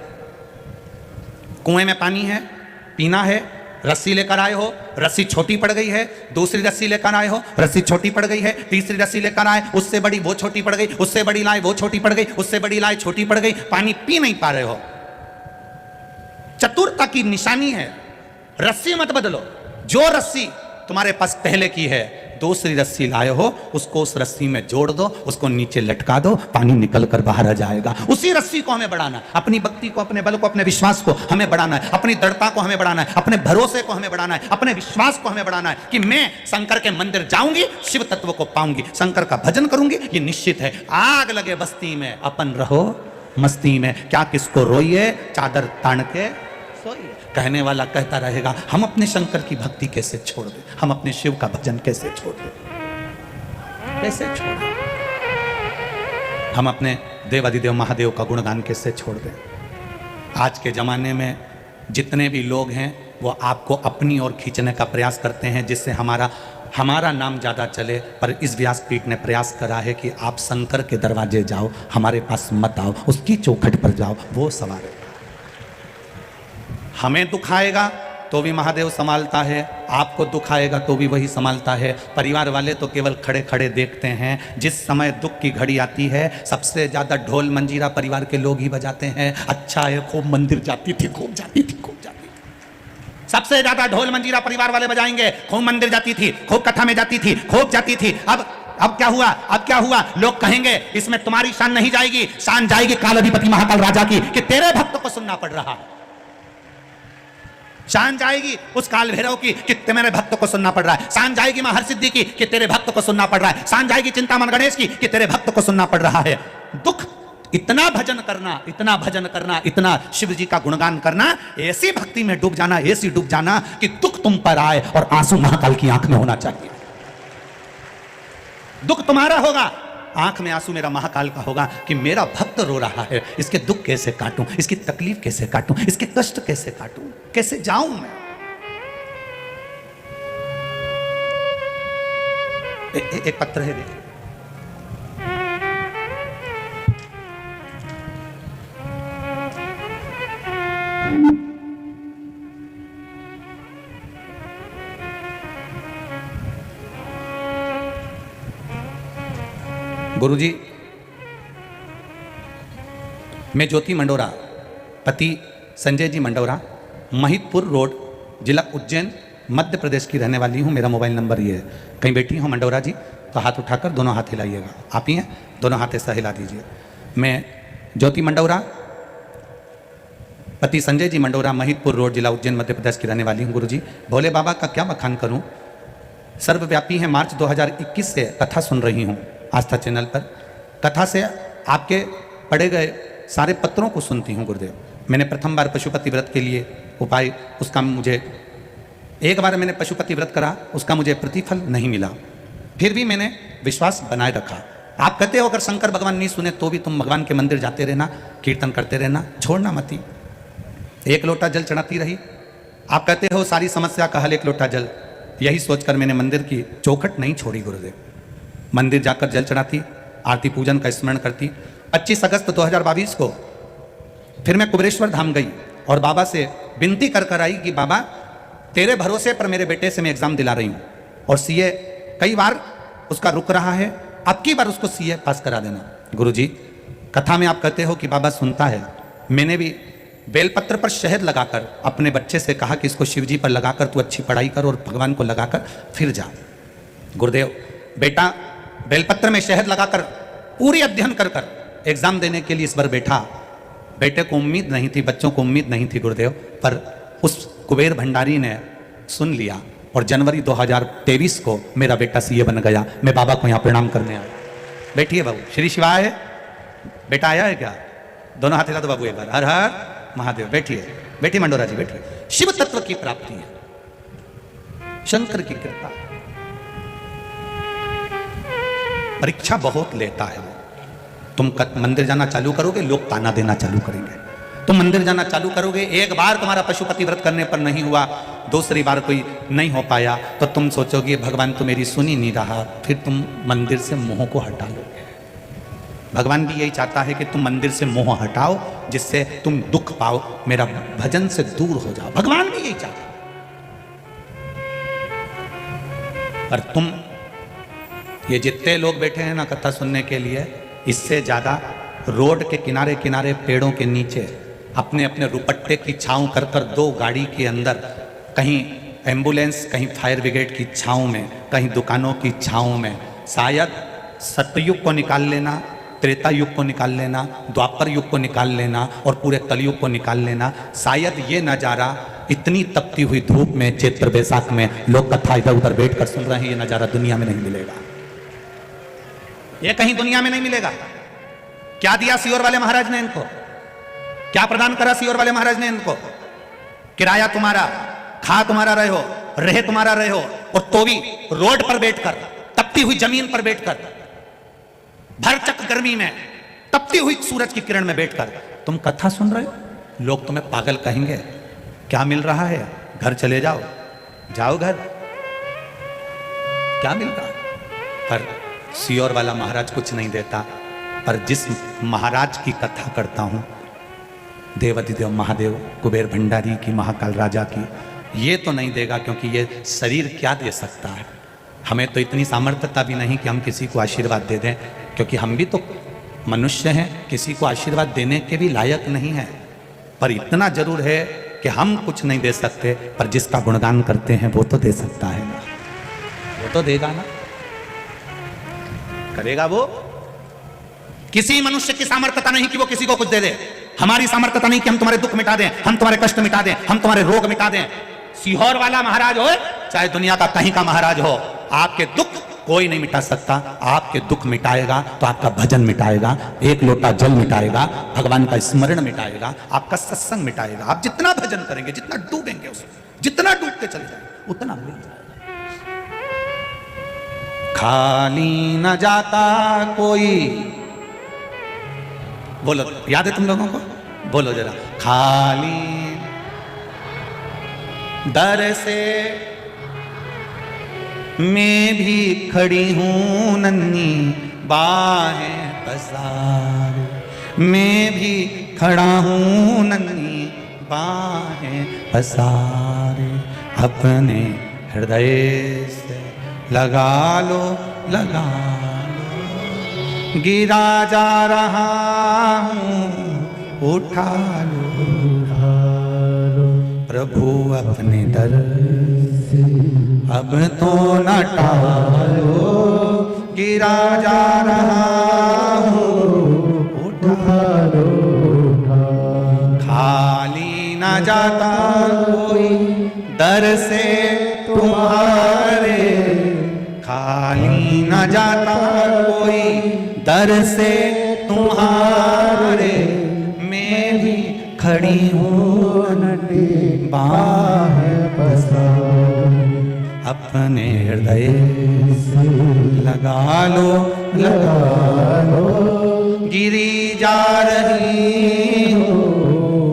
कुएं में पानी है, पीना है, रस्सी लेकर आए हो, रस्सी छोटी पड़ गई है, दूसरी रस्सी लेकर आए हो, रस्सी छोटी पड़ गई है, तीसरी रस्सी लेकर आए, उससे बड़ी वो छोटी पड़ गई, उससे बड़ी लाए वो छोटी पड़ गई, उससे बड़ी लाए छोटी पड़ गई, पानी पी नहीं पा रहे हो। चतुरता की निशानी है, रस्सी मत बदलो। जो रस्सी तुम्हारे पास पहले की है, दूसरी रस्सी लाए हो, उसको उस रस्सी में जोड़ दो, उसको नीचे लटका दो, पानी निकल कर बाहर आ जाएगा। उसी रस्सी को हमें बढ़ाना है, अपनी भक्ति को, अपने बल को, अपने विश्वास को हमें बढ़ाना है, अपनी दृढ़ता को हमें बढ़ाना है, अपने भरोसे को हमें बढ़ाना है, अपने विश्वास को हमें बढ़ाना है कि मैं शंकर के मंदिर जाऊंगी, शिव तत्व को पाऊंगी, शंकर का भजन करूंगी, ये निश्चित है। आग लगे बस्ती में, अपन रहो मस्ती में, क्या किसको रोइए, चादर तान के सोइए। कहने वाला कहता रहेगा, हम अपने शंकर की भक्ति कैसे छोड़ दें, हम अपने शिव का भजन कैसे छोड़ दें, कैसे छोड़, हम अपने देवादिदेव महादेव का गुणगान कैसे छोड़ दें। आज के ज़माने में जितने भी लोग हैं वो आपको अपनी ओर खींचने का प्रयास करते हैं, जिससे हमारा नाम ज़्यादा चले। पर इस व्यासपीठ ने प्रयास करा है कि आप शंकर के दरवाजे जाओ, हमारे पास मत आओ, उसकी चौखट पर जाओ, वो सवार है। हमें दुखाएगा तो भी महादेव संभालता है, आपको दुखाएगा तो भी वही संभालता है। परिवार वाले तो केवल खड़े खड़े देखते हैं। जिस समय दुख की घड़ी आती है, सबसे ज़्यादा ढोल मंजीरा परिवार के लोग ही बजाते हैं। अच्छा है, खूब मंदिर जाती थी, खूब जाती थी, खूब जाती थी। सबसे ज़्यादा ढोल मंजीरा परिवार वाले बजाएंगे। खूब मंदिर जाती थी, खूब कथा में जाती थी, खूब जाती थी। अब क्या हुआ, अब क्या हुआ? लोग कहेंगे इसमें तुम्हारी शान नहीं जाएगी, शान जाएगी काल अधिपति महाकाल राजा की, कि तेरे भक्त को सुनना पड़ रहा है। शान जाएगी उस काल भैरव की कि मेरे भक्त को सुनना पड़ रहा है, शान जाएगी मां हरसिद्धि की कि तेरे भक्त को सुनना पड़ रहा है, शान जाएगी चिंतामन गणेश की कि तेरे भक्त को सुनना पड़ रहा है। दुख इतना भजन करना, इतना भजन करना, इतना शिव जी का गुणगान करना, ऐसी भक्ति में डूब जाना, ऐसी डूब जाना कि दुख तुम पर आए और आंसू महाकाल की आंख में होना चाहिए। दुख तुम्हारा होगा, आंख में आंसू मेरा महाकाल का होगा कि मेरा भक्त रो रहा है, इसके दुख कैसे काटूं, इसकी तकलीफ कैसे काटूं, इसके कष्ट कैसे काटूं, कैसे जाऊं मैं। एक पत्र है देखिए, गुरुजी, मैं ज्योति मंडोरा, पति संजय जी मंडोरा, महितपुर रोड, जिला उज्जैन, मध्य प्रदेश की रहने वाली हूँ। मेरा मोबाइल नंबर ये है। कहीं बैठी हो मंडोरा जी तो हाथ उठाकर दोनों हाथ हिलाइएगा। आप ही हैं, दोनों हाथ ऐसा हिला दीजिए। मैं ज्योति मंडोरा, पति संजय जी मंडोरा, महितपुर रोड, जिला उज्जैन, मध्य प्रदेश की रहने वाली हूँ। गुरुजी, भोले बाबा का क्या बखान करूँ, सर्वव्यापी है। मार्च 2021 से कथा सुन रही हूँ आस्था चैनल पर। कथा से आपके पढ़े गए सारे पत्रों को सुनती हूँ गुरुदेव। मैंने प्रथम बार पशुपति व्रत के लिए उपाय, उसका मुझे एक बार मैंने पशुपति व्रत करा, उसका मुझे प्रतिफल नहीं मिला, फिर भी मैंने विश्वास बनाए रखा। आप कहते हो अगर शंकर भगवान नहीं सुने तो भी तुम भगवान के मंदिर जाते रहना, कीर्तन करते रहना, छोड़ना मती। एक लोटा जल चढ़ाती रही। आप कहते हो सारी समस्या का हल एक लोटा जल। यही सोचकर मैंने मंदिर की चौखट नहीं छोड़ी गुरुदेव। मंदिर जाकर जल चढ़ाती, आरती पूजन का स्मरण करती। 25 अगस्त 2022 को फिर मैं कुबेरेश्वर धाम गई और बाबा से विनती कर कर आई कि बाबा तेरे भरोसे पर मेरे बेटे से मैं एग्जाम दिला रही हूँ और सीए कई बार उसका रुक रहा है, अब की बार उसको सीए पास करा देना। गुरुजी, कथा में आप कहते हो कि बाबा सुनता है। मैंने भी बेलपत्र पर शहद लगाकर अपने बच्चे से कहा कि इसको शिवजी पर लगाकर तू अच्छी पढ़ाई कर और भगवान को लगाकर फिर जा। गुरुदेव, बेटा बेलपत्र में शहद लगाकर पूरी अध्ययन कर कर एग्जाम देने के लिए इस बार बैठा। बेटे को उम्मीद नहीं थी, बच्चों को उम्मीद नहीं थी गुरुदेव, पर उस कुबेर भंडारी ने सुन लिया और जनवरी 2023 को मेरा बेटा सीए बन गया। मैं बाबा को यहाँ प्रणाम करने आया। बैठिए बाबू, श्री शिवाय है। बेटा आया है क्या? दोनों हाथ हिला दो बाबू एक बार। हर हर महादेव। बैठिए, बैठिए मंडोरा जी, बैठिए। शिव तत्व की प्राप्ति है, शंकर की कृपा। परीक्षा बहुत लेता है वो। तुम मंदिर जाना चालू करोगे, लोग ताना देना चालू करेंगे। तुम मंदिर जाना चालू करोगे, एक बार तुम्हारा पशुपति व्रत करने पर नहीं हुआ, दूसरी बार कोई नहीं हो पाया तो तुम सोचोगे भगवान तो मेरी सुन ही नहीं रहा, फिर तुम मंदिर से मोह को हटा लोगे। भगवान भी यही चाहता है कि तुम मंदिर से मोह हटाओ, जिससे तुम दुख पाओ, मेरा भजन से दूर हो जाओ। भगवान भी यही चाहता है। पर तुम ये जितने लोग बैठे हैं ना कथा सुनने के लिए, इससे ज्यादा रोड के किनारे किनारे पेड़ों के नीचे अपने अपने रुपट्टे की छांव कर कर, दो गाड़ी के अंदर, कहीं एम्बुलेंस, कहीं फायर ब्रिगेड की छांव में, कहीं दुकानों की छांव में, शायद सतयुग को निकाल लेना, त्रेता युग को निकाल लेना, द्वापर युग को निकाल लेना और पूरे कलयुग को निकाल लेना। शायद ये नज़ारा इतनी तपती हुई धूप में, चैत्र बैसाख में लोग कथा इधर उधर बैठ कर सुन रहे हैं, ये नज़ारा दुनिया में नहीं मिलेगा। ये कहीं दुनिया में नहीं मिलेगा। क्या दिया सीहोर वाले महाराज ने इनको? क्या प्रदान करा सीहोर वाले महाराज ने इनको? किराया तुम्हारा, खा तुम्हारा रहे हो, रहे तुम्हारा रहे हो, और तो भी रोड पर बैठकर, तपती हुई जमीन पर बैठकर, भरचक गर्मी में, तपती हुई सूरज की किरण में बैठकर तुम कथा सुन रहे हो। लोग तुम्हें पागल कहेंगे। क्या मिल रहा है? घर चले जाओ, जाओ घर, क्या मिल रहा है? पर सीहोर वाला महाराज कुछ नहीं देता। पर जिस महाराज की कथा करता हूं, देवाधिदेव महादेव कुबेर भंडारी की, महाकाल राजा की, ये तो नहीं देगा, क्योंकि ये शरीर क्या दे सकता है। हमें तो इतनी सामर्थ्यता भी नहीं कि हम किसी को आशीर्वाद दे दें, क्योंकि हम भी तो मनुष्य हैं, किसी को आशीर्वाद देने के भी लायक नहीं है। पर इतना जरूर है कि हम कुछ नहीं दे सकते, पर जिसका गुणगान करते हैं वो तो दे सकता है ना, वो तो देगा ना, करेगा वो। किसी मनुष्य की सामर्थ्यता नहीं कि वो किसी को कुछ दे दे। हमारी सामर्थ्यता नहीं कि हम तुम्हारे दुख मिटा दें, हम तुम्हारे कष्ट मिटा दें, हम तुम्हारे रोग मिटा दें। सीहोर वाला महाराज हो चाहे दुनिया का कहीं का महाराज हो, आपके दुख कोई नहीं मिटा सकता। आपके दुख मिटाएगा तो आपका भजन मिटाएगा, एक लोटा जल मिटाएगा, भगवान का स्मरण मिटाएगा, आपका सत्संग मिटाएगा। आप जितना भजन करेंगे, जितना डूबेंगे उसमें, जितना डूबते चले जाएंगे उतना मिल जाएगा। खाली न जाता कोई, बोलो याद है तुम लोगों को, बोलो जरा। खाली दर से मैं भी खड़ी हूं नन्ही बाहें पसारे, मैं भी खड़ा हूं नन्ही बाहें पसारे, अपने हृदय से लगा लो, लगा लो, गिरा जा रहा हूं उठा लो, उठा लो, प्रभु अपने दर से अब तो न टालो, गिरा जा रहा हूं उठा लो, उठा लो। खाली न जाता कोई दर से तुम्हारे, खाली न जाता कोई दर से तुम्हारे, मैं भी खड़ी हूँ नटी बाहें पसारे, अपने हृदय से लगा लो, लगा लो, गिरी जा रही हो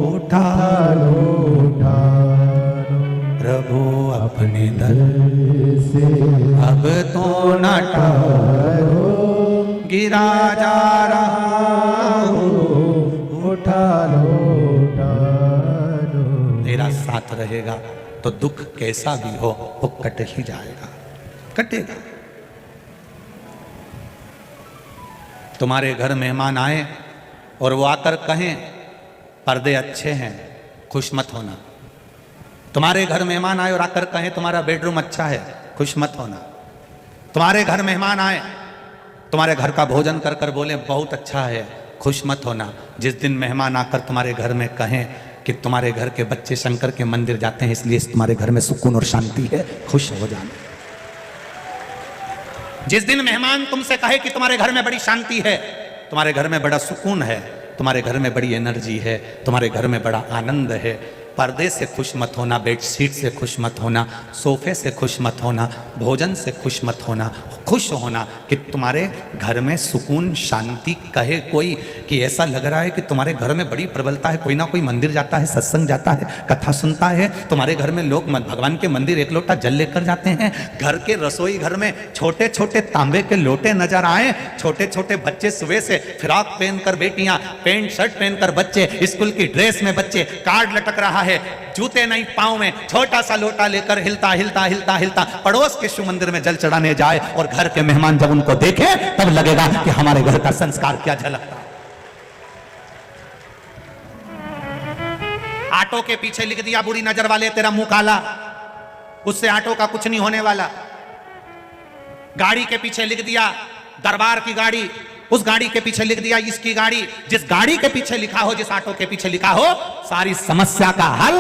उठा लो, उठा लो, प्रभु अपने दर से अब तो न टालो, गिरा जा रहा हो उठा लो, उठा लो। तेरा साथ रहेगा तो दुख कैसा भी हो वो कट ही जाएगा, कटेगा। तुम्हारे घर मेहमान आए और वो आकर कहें पर्दे अच्छे हैं, खुश मत होना। तुम्हारे घर मेहमान आए और आकर कहें तुम्हारा बेडरूम अच्छा है, खुश मत होना। तुम्हारे घर मेहमान आए, तुम्हारे घर का भोजन कर कर बोले बहुत अच्छा है, खुश मत होना। जिस दिन मेहमान आकर तुम्हारे घर में कहें कि तुम्हारे घर के बच्चे शंकर के मंदिर जाते हैं इसलिए तुम्हारे घर में सुकून और शांति है, खुश हो जाना। जिस दिन मेहमान तुमसे कहे कि तुम्हारे घर में बड़ी शांति है, तुम्हारे घर में बड़ा सुकून है, तुम्हारे घर में बड़ी एनर्जी है, तुम्हारे घर में बड़ा आनंद है, पर्दे से खुश मत होना, बेडशीट से खुश मत होना, सोफे से खुश मत होना, भोजन से खुश मत होना। खुश होना कि तुम्हारे घर में सुकून शांति। कहे कोई कि ऐसा लग रहा है कि तुम्हारे घर में बड़ी प्रबलता है, कोई ना कोई मंदिर जाता है, सत्संग जाता है, कथा सुनता है, तुम्हारे घर में लोग भगवान के मंदिर एक लोटा जल लेकर जाते हैं। घर के रसोई घर में छोटे छोटे तांबे के लोटे नजर आए, छोटे छोटे बच्चे सुबह से फ्रॉक पहनकर, बेटियां पैंट शर्ट पहनकर, बच्चे स्कूल की ड्रेस में, बच्चे कार्ड लटक रहा है, जूते नहीं पांव में, छोटा सा लोटा लेकर हिलता हिलता हिलता हिलता पड़ोस के शिव मंदिर में जल चढ़ाने जाए और घर के मेहमान जब उनको देखे तब लगेगा कि हमारे घर का संस्कार क्या झलकता है। आटो के पीछे लिख दिया बुरी नजर वाले तेरा मुंह काला, उससे आटो का कुछ नहीं होने वाला। गाड़ी के पीछे लिख दिया दरबार की गाड़ी, उस गाड़ी के पीछे लिख दिया इसकी गाड़ी। जिस गाड़ी के पीछे लिखा हो, जिस ऑटो के पीछे लिखा हो, सारी समस्या का हल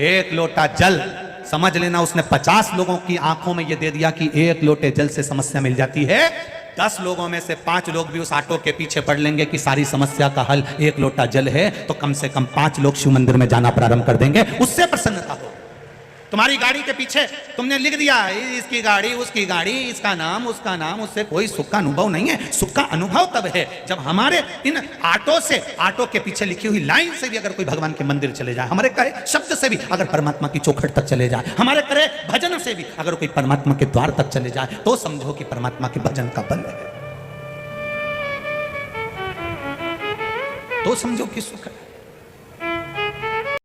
एक लोटा जल। समझ लेना उसने 50 लोगों की आंखों में यह दे दिया कि एक लोटे जल से समस्या मिल जाती है। 10 लोगों में से 5 लोग भी उस ऑटो के पीछे पड़ लेंगे कि सारी समस्या का हल एक लोटा जल है, तो कम से कम 5 लोग शिव मंदिर में जाना प्रारंभ कर देंगे, उससे प्रसन्नता हो। तुम्हारी गाड़ी के पीछे तुमने लिख दिया इसकी गाड़ी, उसकी गाड़ी, इसका नाम, उसका नाम, उससे कोई सुख का अनुभव नहीं है। सुख का अनुभव तब है जब हमारे इन ऑटो से, ऑटो के पीछे लिखी हुई लाइन से भी अगर कोई भगवान के मंदिर चले जाए, हमारे कहे शब्द से भी अगर परमात्मा की चौखट तक चले जाए, हमारे करे भजन से भी अगर कोई परमात्मा के द्वार तक चले जाए, तो समझो कि परमात्मा के भजन का बल है, तो समझो कि सुख है।